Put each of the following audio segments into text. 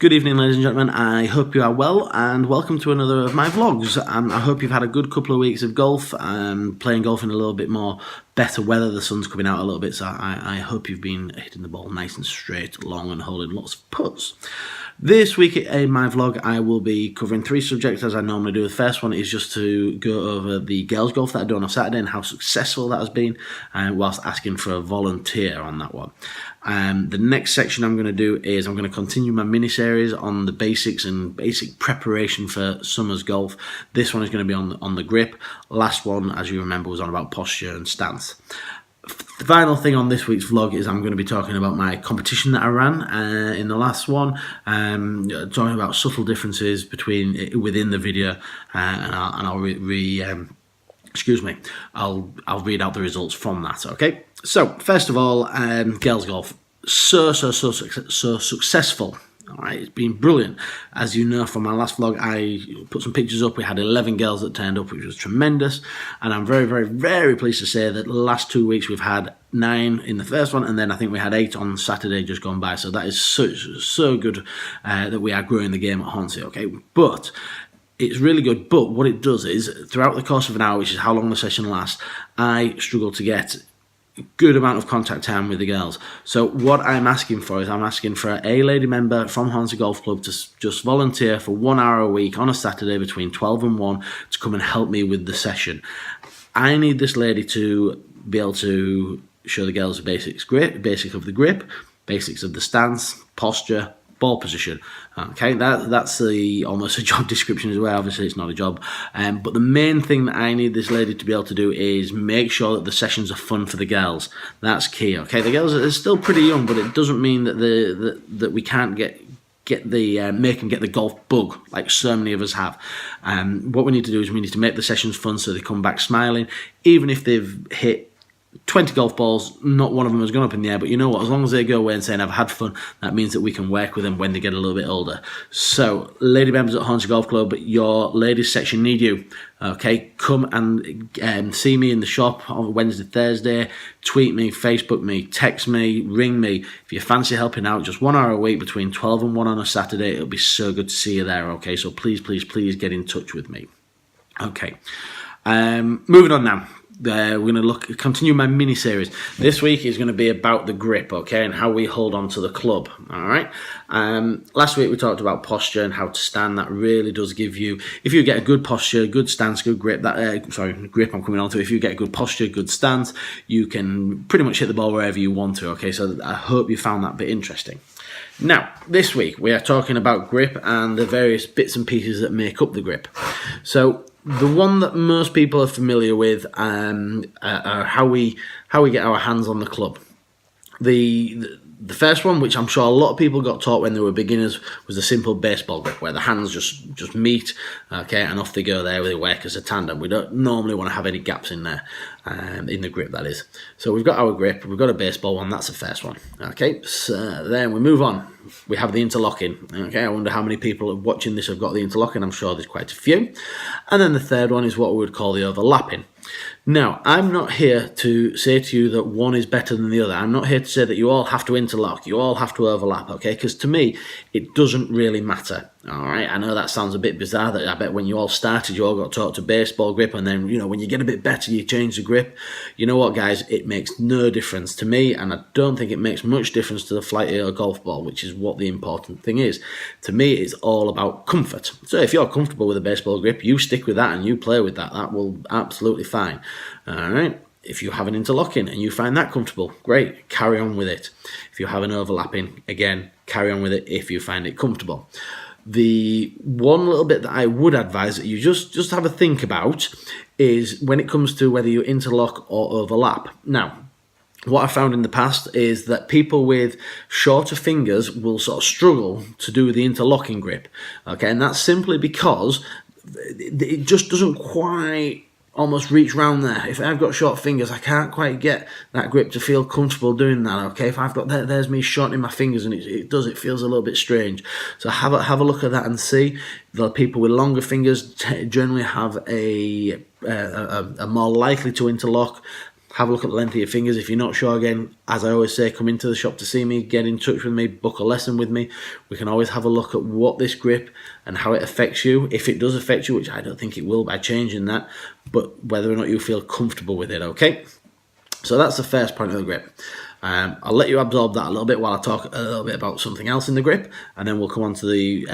Good evening, ladies and gentlemen. I hope you are well, and welcome to another of my vlogs. I hope you've had a good couple of weeks of golf, playing golf in a little bit more better weather. The sun's coming out a little bit, so I hope you've been hitting the ball nice and straight, long, and holding lots of putts. This week in my vlog, I will be covering three subjects as I normally do. The first one is just to go over the girls' golf that I done on Saturday and how successful that has been, whilst asking for a volunteer on that one. The next section I'm going to do is I'm going to continue my mini-series on the basics and basic preparation for summer's golf. This one is going to be on the grip. Last one, as you remember, was on about posture and stance. The final thing on this week's vlog is I'm going to be talking about my competition that I ran in the last one, talking about subtle differences within the video, and I'll read out the results from that. Okay, so first of all, girls golf, so successful. All right, it's been brilliant. As you know from my last vlog, I put some pictures up. We had 11 girls that turned up, which was tremendous. And I'm very, very, very pleased to say that the last 2 weeks we've had 9 in the first one, and then I think we had 8 on Saturday just gone by. So that is so good that we are growing the game at Hornsey, okay? But it's really good. But what it does is, throughout the course of an hour, which is how long the session lasts, I struggle to get good amount of contact time with the girls. So what I'm asking for is I'm asking for a lady member from Hornsey Golf Club to just volunteer for 1 hour a week on a Saturday between 12 and 1 to come and help me with the session. I need this lady to be able to show the girls the basics of the grip, basics of the stance, posture, ball position. Okay, that's almost a job description as well. Obviously it's not a job, but the main thing that I need this lady to be able to do is make sure that the sessions are fun for the girls. That's key. Okay, the girls are still pretty young, but it doesn't mean that that we can't make them get the golf bug like so many of us have. What we need to do is we need to make the sessions fun so they come back smiling, even if they've hit 20 golf balls, not one of them has gone up in the air, but you know what, as long as they go away and saying I've had fun, that means that we can work with them when they get a little bit older. So lady members at Hornsey Golf Club, your ladies section need you. Okay, come and see me in the shop on Wednesday, Thursday, tweet me, Facebook me, text me, ring me. If you fancy helping out, just 1 hour a week between 12 and 1 on a Saturday, it'll be so good to see you there. Okay, so please get in touch with me. Okay, moving on now. We're going to continue my mini-series. This week is going to be about the grip, okay, and how we hold on to the club, all right? Last week we talked about posture and how to stand. That really does give you, if you get a good posture, good stance, good grip, grip I'm coming on to, if you get a good posture, good stance, you can pretty much hit the ball wherever you want to, okay? So I hope you found that bit interesting. Now, this week we are talking about grip and the various bits and pieces that make up the grip. So the one that most people are familiar with are how we get our hands on the club. The first one, which I'm sure a lot of people got taught when they were beginners, was the simple baseball grip, where the hands just meet, okay, and off they go there, they work as a tandem. We don't normally want to have any gaps in there, in the grip, that is. So we've got our grip, we've got a baseball one, that's the first one, okay. So then we move on. We have the interlocking, okay. I wonder how many people watching this have got the interlocking. I'm sure there's quite a few. And then the third one is what we would call the overlapping. Now, I'm not here to say to you that one is better than the other. I'm not here to say that you all have to interlock, you all have to overlap, okay? Because to me, it doesn't really matter, all right? I know that sounds a bit bizarre, that I bet when you all started, you all got taught to baseball grip, and then, you know, when you get a bit better, you change the grip. You know what, guys? It makes no difference to me, and I don't think it makes much difference to the flight of a golf ball, which is what the important thing is. To me, it's all about comfort. So if you're comfortable with a baseball grip, you stick with that and you play with that. That will absolutely fine. All right. If you have an interlocking and you find that comfortable, great, carry on with it. If you have an overlapping, again, carry on with it if you find it comfortable. The one little bit that I would advise that you just have a think about is when it comes to whether you interlock or overlap. Now, what I found in the past is that people with shorter fingers will sort of struggle to do the interlocking grip, okay, and that's simply because it just doesn't quite almost reach round there. If I've got short fingers, I can't quite get that grip to feel comfortable doing that, okay? If I've got there's me shortening my fingers, and it feels a little bit strange. So have a look at that and see. The people with longer fingers generally have are more likely to interlock. have a look at the length of your fingers. If you're not sure, again, as I always say, come into the shop to see me, get in touch with me, book a lesson with me. We can always have a look at what this grip and how it affects you. If it does affect you, which I don't think it will by changing that, but whether or not you feel comfortable with it, okay? So that's the first point of the grip. I'll let you absorb that a little bit while I talk a little bit about something else in the grip, and then we'll come on to the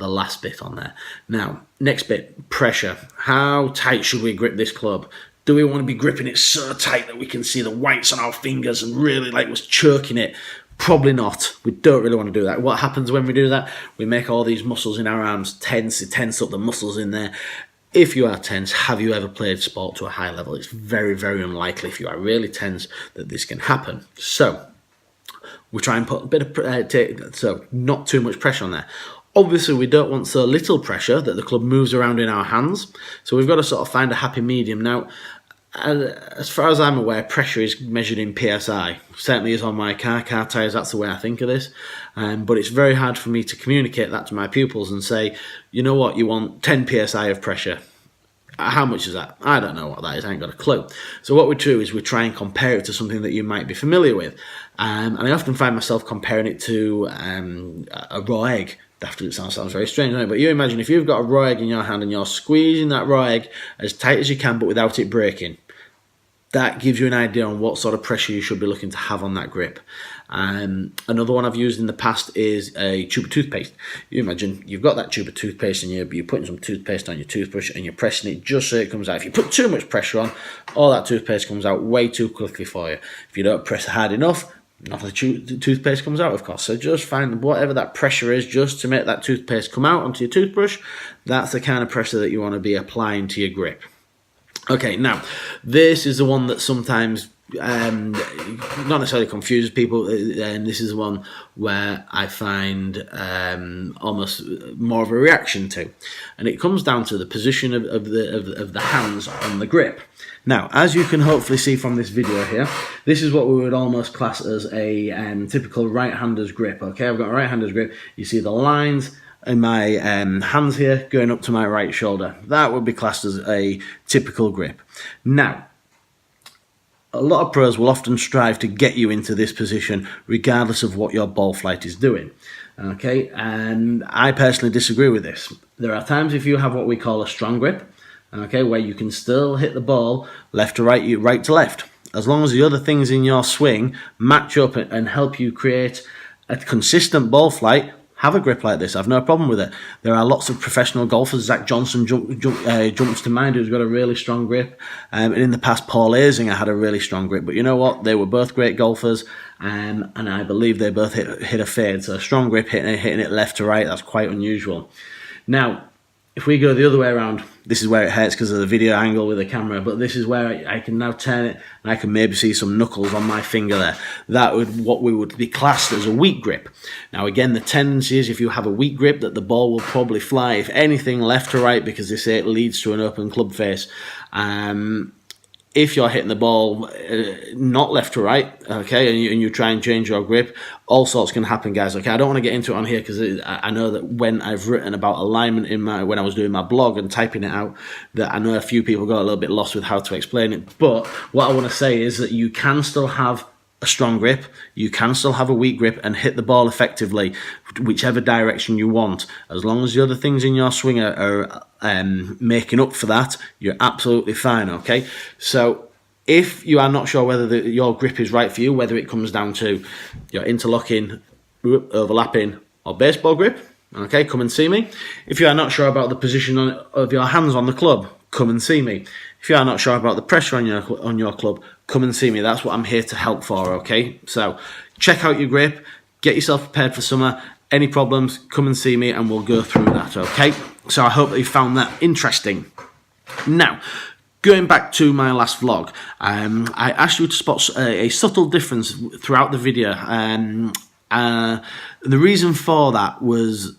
last bit on there. Now, next bit, pressure. How tight should we grip this club? Do we want to be gripping it so tight that we can see the whites on our fingers and really like was choking it? Probably not. We don't really want to do that. What happens when we do that? We make all these muscles in our arms tense. It tense up the muscles in there. If you are tense, have you ever played sport to a high level? It's very, very unlikely if you are really tense that this can happen. So we try and put a bit of so not too much pressure on there. Obviously, we don't want so little pressure that the club moves around in our hands. So we've got to sort of find a happy medium. Now, as far as I'm aware, pressure is measured in PSI. Certainly is on my car tyres, that's the way I think of this. But it's very hard for me to communicate that to my pupils and say, you know what, you want 10 PSI of pressure. How much is that? I don't know what that is, I ain't got a clue. So what we do is we try and compare it to something that you might be familiar with. And I often find myself comparing it to a raw egg. After it sounds very strange, doesn't it? But you imagine if you've got a raw egg in your hand and you're squeezing that raw egg as tight as you can but without it breaking. That gives you an idea on what sort of pressure you should be looking to have on that grip. Another one I've used in the past is a tube of toothpaste. You imagine you've got that tube of toothpaste and you're putting some toothpaste on your toothbrush and you're pressing it just so it comes out. If you put too much pressure on, all that toothpaste comes out way too quickly for you. If you don't press hard enough, none of the toothpaste comes out, of course. So just find whatever that pressure is just to make that toothpaste come out onto your toothbrush. That's the kind of pressure that you want to be applying to your grip. Okay, now, this is the one that sometimes not necessarily confuses people, and this is the one where I find almost more of a reaction to. And it comes down to the position of the hands on the grip. Now, as you can hopefully see from this video here, this is what we would almost class as a typical right-hander's grip. Okay, I've got a right-hander's grip. You see the lines in my hands here going up to my right shoulder. That would be classed as a typical grip. Now, a lot of pros will often strive to get you into this position regardless of what your ball flight is doing. Okay, and I personally disagree with this. There are times if you have what we call a strong grip, okay, where you can still hit the ball left to right, right to left. As long as the other things in your swing match up and help you create a consistent ball flight, have a grip like this. I've no problem with it. There are lots of professional golfers. Zach Johnson jumps to mind, who's got a really strong grip. And in the past, Paul Azinger had a really strong grip. But you know what? They were both great golfers, and I believe they both hit a fade. So a strong grip, hitting it left to right, that's quite unusual. Now, if we go the other way around, this is where it hurts because of the video angle with the camera, but this is where I can now turn it and I can maybe see some knuckles on my finger there. That would what we would be classed as a weak grip. Now again, the tendency is if you have a weak grip that the ball will probably fly, if anything, left to right, because this leads to an open club face. If you're hitting the ball not left to right, okay, and you try and change your grip, all sorts can happen, guys. Okay, I don't want to get into it on here because I know that when I've written about alignment when I was doing my blog and typing it out, that I know a few people got a little bit lost with how to explain it. But what I want to say is that you can still have a strong grip, you can still have a weak grip and hit the ball effectively, whichever direction you want. As long as the other things in your swing are making up for that, you're absolutely fine, okay? So if you are not sure whether your grip is right for you, whether it comes down to your interlocking, overlapping, or baseball grip, okay, come and see me. If you are not sure about the position of your hands on the club, come and see me. If you are not sure about the pressure on your club, come and see me. That's what I'm here to help for, okay? So check out your grip, get yourself prepared for summer. Any problems, come and see me and we'll go through that, okay? So I hope that you found that interesting. Now, going back to my last vlog, I asked you to spot a subtle difference throughout the video. The reason for that was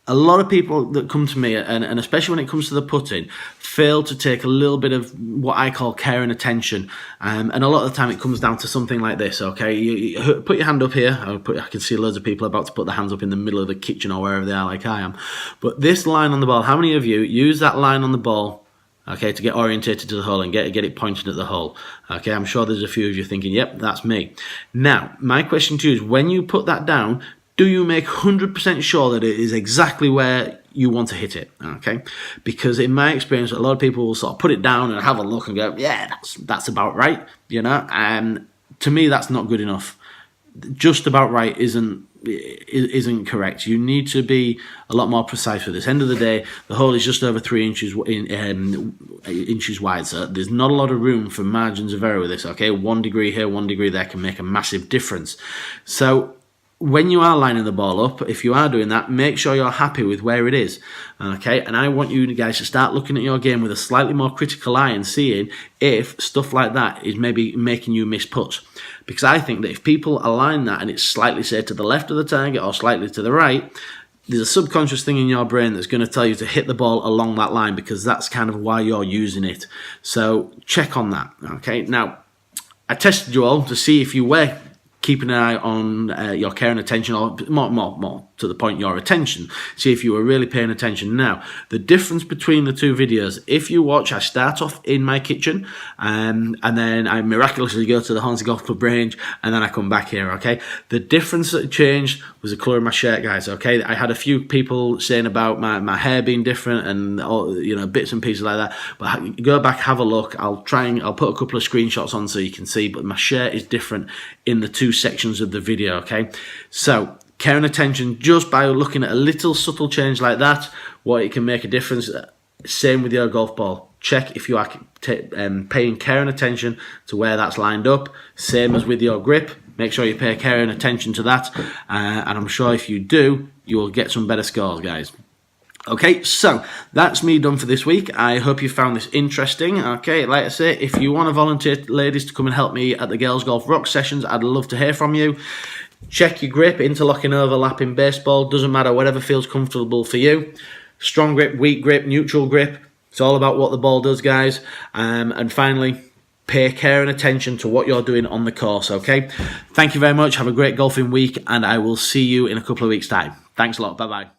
a lot of people that come to me, and especially when it comes to the putting, fail to take a little bit of what I call care and attention. And a lot of the time it comes down to something like this, okay? You put your hand up here. I can see loads of people about to put their hands up in the middle of the kitchen or wherever they are like I am. But this line on the ball, how many of you use that line on the ball okay, to get orientated to the hole and get it pointed at the hole. Okay, I'm sure there's a few of you thinking, yep, that's me. Now, my question to you is, when you put that down, do you make 100% sure that it is exactly where you want to hit it? Okay, because in my experience, a lot of people will sort of put it down and have a look and go, yeah, that's about right, you know. And to me, that's not good enough. Just about right isn't correct. You need to be a lot more precise with this. End of the day, the hole is just over 3 inches inches wide, so there's not a lot of room for margins of error with this. Okay, 1 degree here, 1 degree there can make a massive difference. So when you are lining the ball up, if you are doing that, make sure you're happy with where it is. Okay, and I want you guys to start looking at your game with a slightly more critical eye and seeing if stuff like that is maybe making you miss putts. Because I think that if people align that and it's slightly, say, to the left of the target or slightly to the right, there's a subconscious thing in your brain that's going to tell you to hit the ball along that line, because that's kind of why you're using it. So check on that. Okay, now I tested you all to see if you were keeping an eye on your care and attention, or more to the point, your attention. See if you were really paying attention. Now, the difference between the two videos, if you watch, I start off in my kitchen, and then I miraculously go to the Hornsey Golf Club range, and then I come back here, okay? The difference that changed was the colour of my shirt, guys, okay? I had a few people saying about my hair being different and all, you know, bits and pieces like that, but go back, have a look. I'll put a couple of screenshots on so you can see, but my shirt is different in the two sections of the video, okay? So care and attention, just by looking at a little subtle change like that, what it can make a difference. Same with your golf ball. Check if you are paying care and attention to where that's lined up. Same as with your grip, make sure you pay care and attention to that, and I'm sure if you do, you will get some better scores, guys. Okay, so that's me done for this week. I hope you found this interesting. Okay, like I say, if you want to volunteer, ladies, to come and help me at the Girls Golf Rock sessions, I'd love to hear from you. Check your grip, interlocking, overlapping, baseball, doesn't matter, whatever feels comfortable for you. Strong grip, weak grip, neutral grip. It's all about what the ball does, guys. And finally, pay care and attention to what you're doing on the course, okay? Thank you very much. Have a great golfing week, and I will see you in a couple of weeks' time. Thanks a lot. Bye-bye.